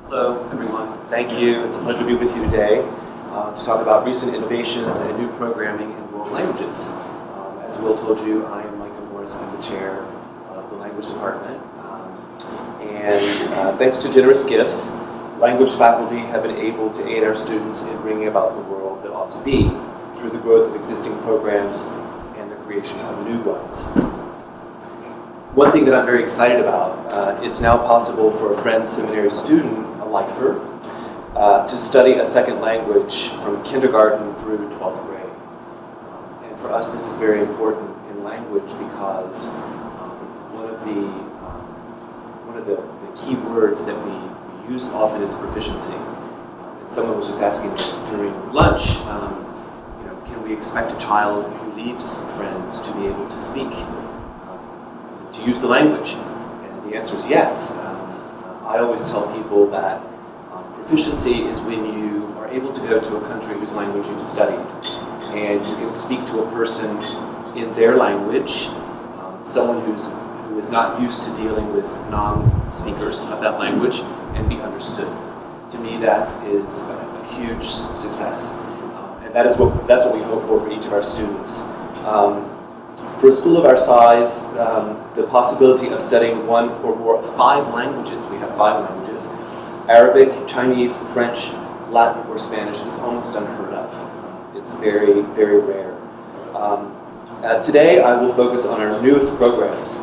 Hello, everyone. Thank you. It's a pleasure to be with you today to talk about recent innovations and new programming in world languages. As Will told you, I am Micah. I'm the chair of the language department. Thanks to generous gifts, language faculty have been able to aid our students in bringing about the world that ought to be through the growth of existing programs and the creation of new ones. One thing that I'm very excited about, it's now possible for a Friends Seminary student, a lifer, to study a second language from kindergarten through 12th grade. And for us, this is very important in language because one of the key words that we use often is proficiency. And someone was just asking during lunch, can we expect a child who leaves Friends to be able to speak, to use the language? And the answer is yes. I always tell people that proficiency is when you are able to go to a country whose language you've studied, and you can speak to a person in their language, someone who is not used to dealing with non-speakers of that language, and be understood. To me, that is a huge success, and that's what we hope for each of our students. For a school of our size, the possibility of studying one or more of 5 languages, we have 5 languages, Arabic, Chinese, French, Latin, or Spanish, is almost unheard of. It's very, very rare. Today, I will focus on our newest programs,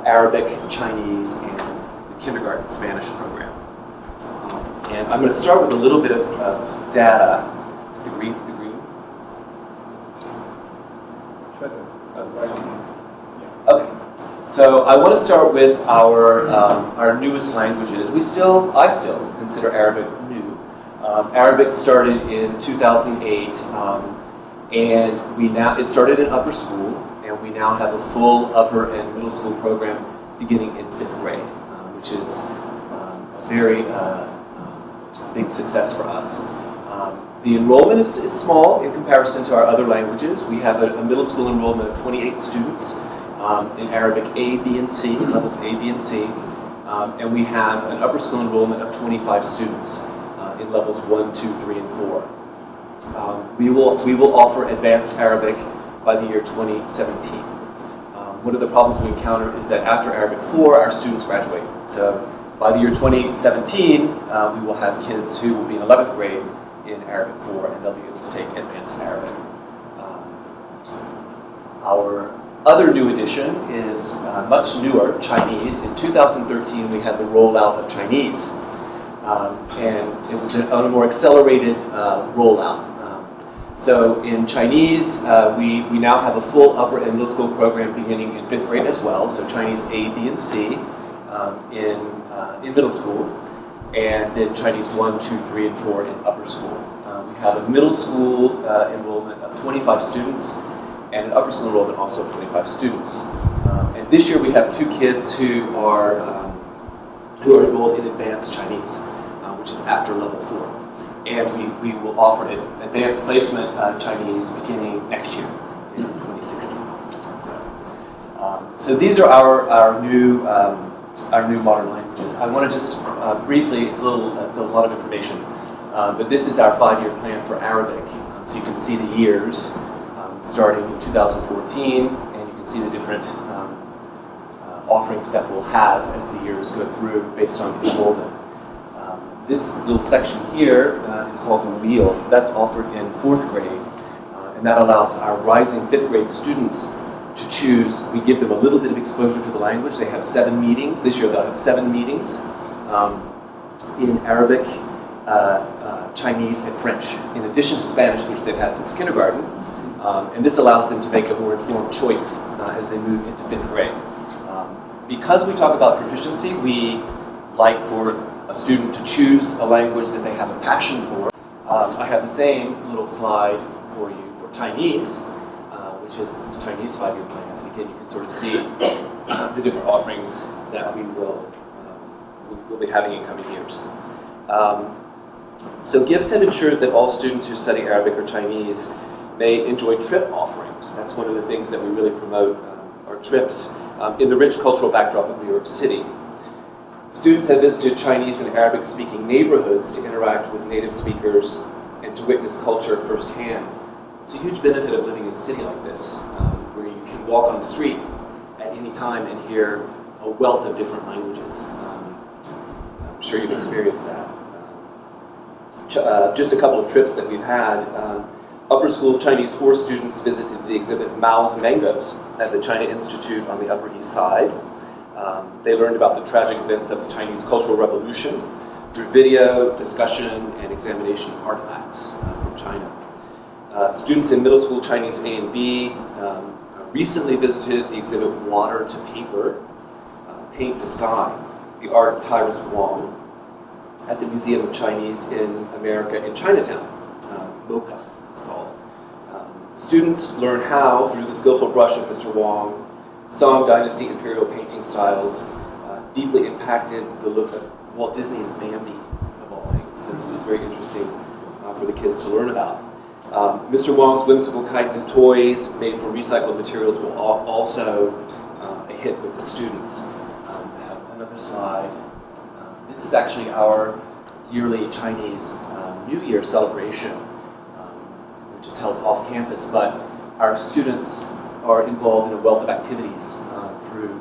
Arabic, Chinese, and the kindergarten Spanish program. And I'm going to start with a little bit of data. It's the green. Okay, so I want to start with our newest languages. I still consider Arabic new. Arabic started in 2008, and it started in upper school, and we now have a full upper and middle school program beginning in 5th grade, which is a very big success for us. The enrollment is small in comparison to our other languages. We have a middle school enrollment of 28 students in Arabic A, B, and C, levels A, B, and C. And we have an upper school enrollment of 25 students in levels 1, 2, 3, and 4. We will offer advanced Arabic by the year 2017. One of the problems we encounter is that after Arabic 4, our students graduate. So by the year 2017, we will have kids who will be in 11th grade in Arabic 4, and they'll be able to take advanced Arabic. Our other new addition is much newer, Chinese. In 2013, we had the rollout of Chinese, and it was on a more accelerated rollout. So in Chinese, we now have a full upper and middle school program beginning in 5th grade as well, so Chinese A, B, and C in middle school, and then Chinese 1, 2, 3, and 4 in upper school. We have a middle school enrollment of 25 students, and an upper school enrollment also of 25 students. And this year we have 2 kids who are enrolled in advanced Chinese, which is after level 4. And we will offer an advanced placement Chinese beginning next year in 2016. So these are our new modern languages. I want to just briefly, it's a lot of information, but this is our 5-year plan for Arabic. So you can see the years starting in 2014, and you can see the different offerings that we'll have as the years go through based on enrollment. This little section here is called the Wheel. That's offered in 4th grade, and that allows our rising 5th grade students to choose. We give them a little bit of exposure to the language. They have 7 meetings. This year they'll have 7 meetings in Arabic, Chinese, and French, in addition to Spanish, which they've had since kindergarten. And this allows them to make a more informed choice as they move into 5th grade. Because we talk about proficiency, we like for a student to choose a language that they have a passion for. I have the same little slide for you for Chinese, which is the Chinese 5-year plan. And again, you can sort of see the different offerings that we will be having in coming years. So gifts have ensured that all students who study Arabic or Chinese may enjoy trip offerings. That's one of the things that we really promote, our trips, in the rich cultural backdrop of New York City. Students have visited Chinese and Arabic-speaking neighborhoods to interact with native speakers and to witness culture firsthand. It's a huge benefit of living in a city like this, where you can walk on the street at any time and hear a wealth of different languages. I'm sure you've experienced that. Just a couple of trips that we've had. Upper School Chinese 4 students visited the exhibit Mao's Mangoes at the China Institute on the Upper East Side. They learned about the tragic events of the Chinese Cultural Revolution through video, discussion, and examination of artifacts from China. Students in Middle School Chinese A and B recently visited the exhibit Water to Paper, Paint to Sky, the art of Tyrus Wong, at the Museum of Chinese in America in Chinatown, MoCA it's called. Students learn how, through the skillful brush of Mr. Wong, Song Dynasty imperial painting styles deeply impacted the look of Walt Disney's Bambi, of all things. So this was very interesting for the kids to learn about. Mr. Wong's whimsical kites and toys made from recycled materials were also a hit with the students. I have another slide. This is actually our yearly Chinese New Year celebration, which is held off campus, but our students are involved in a wealth of activities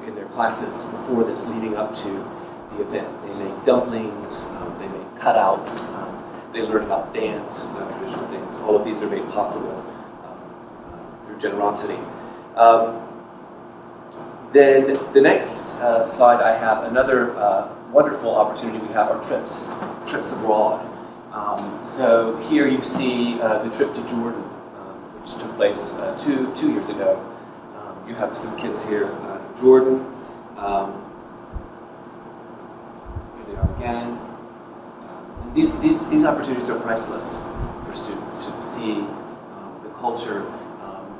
in their classes before this, leading up to the event. They make dumplings, they make cutouts, they learn about dance, traditional things. All of these are made possible through generosity. Then the next slide I have, another wonderful opportunity we have are trips abroad. So here you see the trip to Jordan, which took place two years ago. You have some kids here in Jordan. Here they are again. These opportunities are priceless for students to see the culture.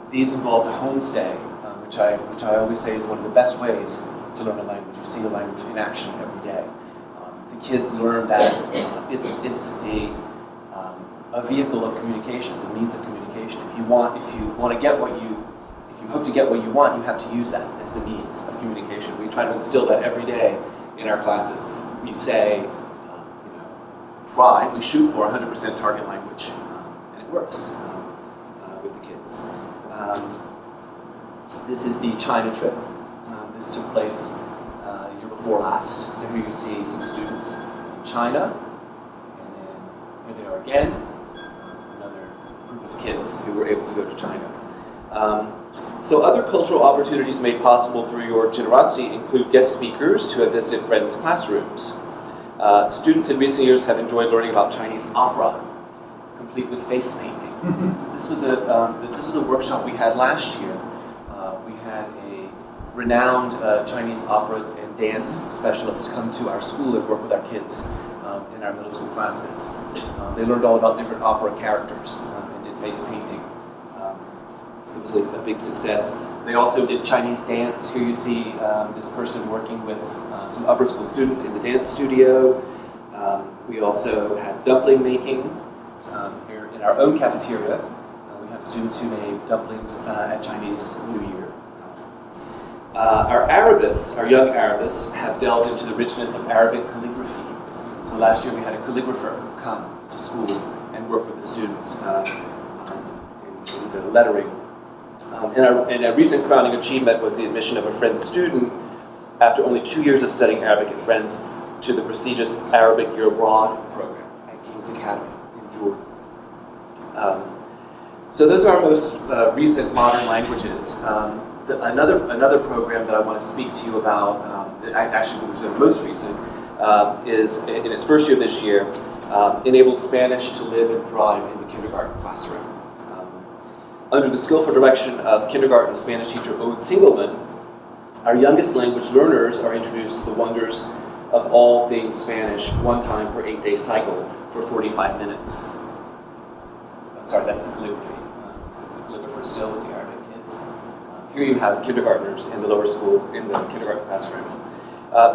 These involved a homestay, which I always say is one of the best ways to learn a language. You see the language in action every day. The kids learn that it's a vehicle of communication. It's a means of communication. If you hope to get what you want, you have to use that as the means of communication. We try to instill that every day in our classes. We say, we shoot for 100% target language, and it works with the kids. This is the China trip. This took place year before last. So here you see some students in China, and then here they are again, another group of kids who were able to go to China. So other cultural opportunities made possible through your generosity include guest speakers who have visited friends' classrooms. Students in recent years have enjoyed learning about Chinese opera, complete with face painting. So this was a workshop we had last year. We had a renowned Chinese opera and dance specialist come to our school and work with our kids in our middle school classes. They learned all about different opera characters and did face painting. It was a big success. They also did Chinese dance. Here you see this person working with some upper school students in the dance studio. We also had dumpling making here in our own cafeteria. We have students who made dumplings at Chinese New Year. Our young Arabists, have delved into the richness of Arabic calligraphy. So last year we had a calligrapher come to school and work with the students in the lettering. And a recent crowning achievement was the admission of a Friends student, after only 2 years of studying Arabic at Friends, to the prestigious Arabic Year Abroad program at King's Academy in Jordan. So those are our most recent modern languages. Another program that I want to speak to you about, that actually was the most recent, is in its first year this year, enables Spanish to live and thrive in the kindergarten classroom. Under the skillful direction of kindergarten Spanish teacher Ode Singelman, our youngest language learners are introduced to the wonders of all things Spanish one time per 8-day cycle for 45 minutes. Sorry, that's the calligraphy. So it's the calligrapher still with the Arabic kids. Here you have kindergartners in the lower school, in the kindergarten classroom.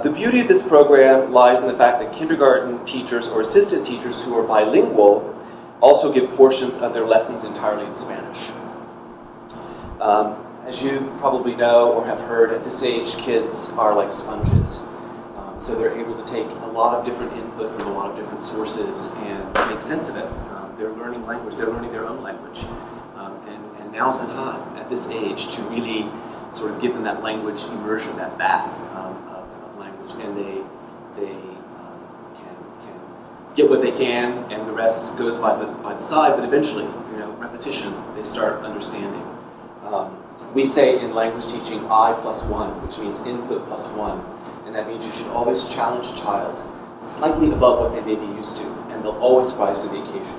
The beauty of this program lies in the fact that kindergarten teachers or assistant teachers who are bilingual also give portions of their lessons entirely in Spanish. As you probably know or have heard, at this age, kids are like sponges. So they're able to take a lot of different input from a lot of different sources and make sense of it. They're learning language, they're learning their own language. And now's the time, at this age, to really sort of give them that language immersion, that bath of language, and they can get what they can, and the rest goes by the side, but eventually, repetition, they start understanding. We say in language teaching I plus one, which means input plus one, and that means you should always challenge a child slightly above what they may be used to, and they'll always rise to the occasion.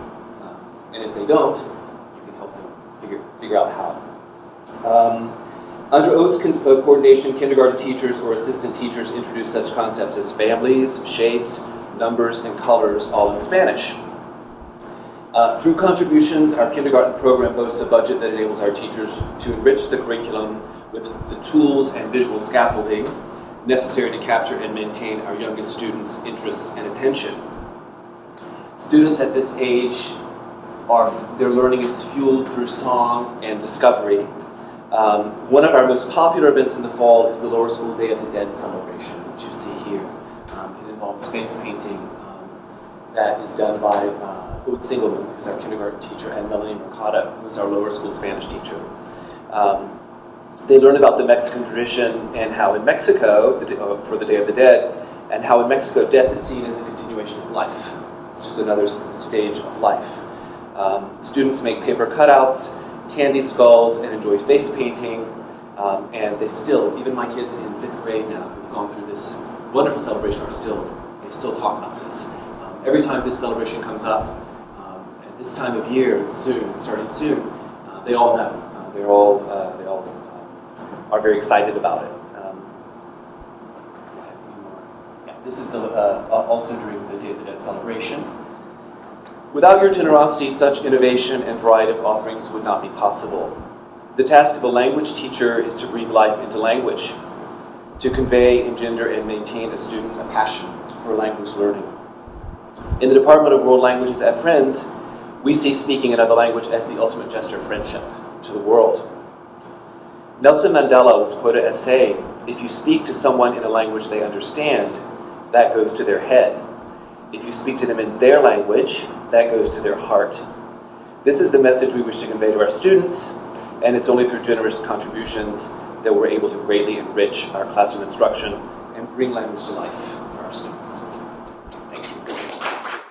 And if they don't, you can help them figure out how. Under oaths coordination, kindergarten teachers or assistant teachers introduce such concepts as families, shapes, numbers, and colors, all in Spanish. Through contributions, our kindergarten program boasts a budget that enables our teachers to enrich the curriculum with the tools and visual scaffolding necessary to capture and maintain our youngest students' interests and attention. Students at this age, their learning is fueled through song and discovery. One of our most popular events in the fall is the Lower School Day of the Dead celebration, which you see here. It involves face painting that is done by Ud Singelman, who's our kindergarten teacher, and Melanie Mercado, who's our lower school Spanish teacher. They learn about the Mexican tradition and how in Mexico, for the Day of the Dead, and how in Mexico death is seen as a continuation of life. It's just another stage of life. Students make paper cutouts, candy skulls, and enjoy face painting. And they still, even my kids in 5th grade now who've gone through this wonderful celebration, they still talk about this. Every time this celebration comes up, at this time of year, it's starting soon, they all know. They all are very excited about it. This is also during the Day of the Dead celebration. Without your generosity, such innovation and variety of offerings would not be possible. The task of a language teacher is to breathe life into language, to convey, engender, and maintain a student's passion for language learning. In the Department of World Languages at Friends, we see speaking another language as the ultimate gesture of friendship to the world. Nelson Mandela was quoted as saying, "If you speak to someone in a language they understand, that goes to their head. If you speak to them in their language, that goes to their heart." This is the message we wish to convey to our students, and it's only through generous contributions that we're able to greatly enrich our classroom instruction and bring language to life.